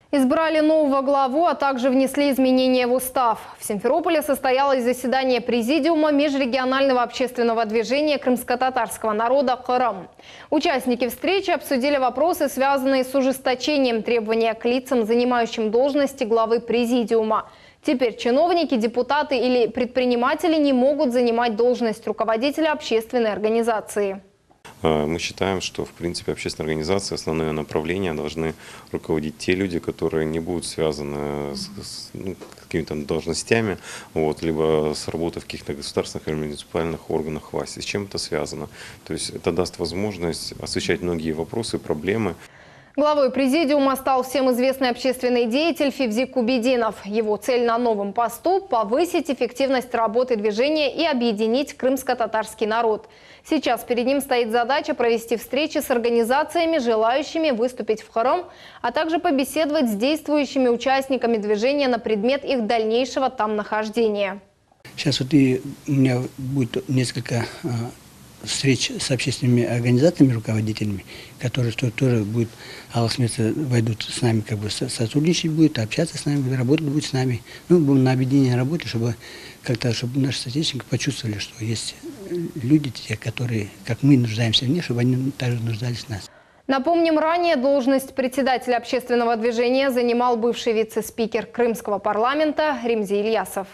Избрали нового главу, а также внесли изменения в устав. В Симферополе состоялось заседание президиума межрегионального общественного движения крымско-татарского народа «Кырым». Участники встречи обсудили вопросы, связанные с ужесточением требований к лицам, занимающим должности главы президиума. Теперь чиновники, депутаты или предприниматели не могут занимать должность руководителя общественной организации. Мы считаем, что, в принципе, общественные организации, основное направление должны руководить те люди, которые не будут связаны с какими-то должностями, либо с работой в каких-то государственных или муниципальных органах власти. С чем это связано? То есть это даст возможность освещать многие вопросы, проблемы. Главой президиума стал всем известный общественный деятель Февзик Кубединов. Его цель на новом посту – повысить эффективность работы движения и объединить крымско-татарский народ. Сейчас перед ним стоит задача провести встречи с организациями, желающими выступить в Кырым, а также побеседовать с действующими участниками движения на предмет их дальнейшего там нахождения. Сейчас у меня будет несколько встреч с общественными организациями, руководителями, которые тоже будут, войдут с нами, сотрудничать будет, общаться с нами, работать будет с нами. Мы будем на объединение работы, чтобы наши соотечественники почувствовали, что есть люди, те, которые, как мы нуждаемся в них, чтобы они также нуждались в нас. Напомним, ранее должность председателя общественного движения занимал бывший вице-спикер крымского парламента Римзи Ильясов.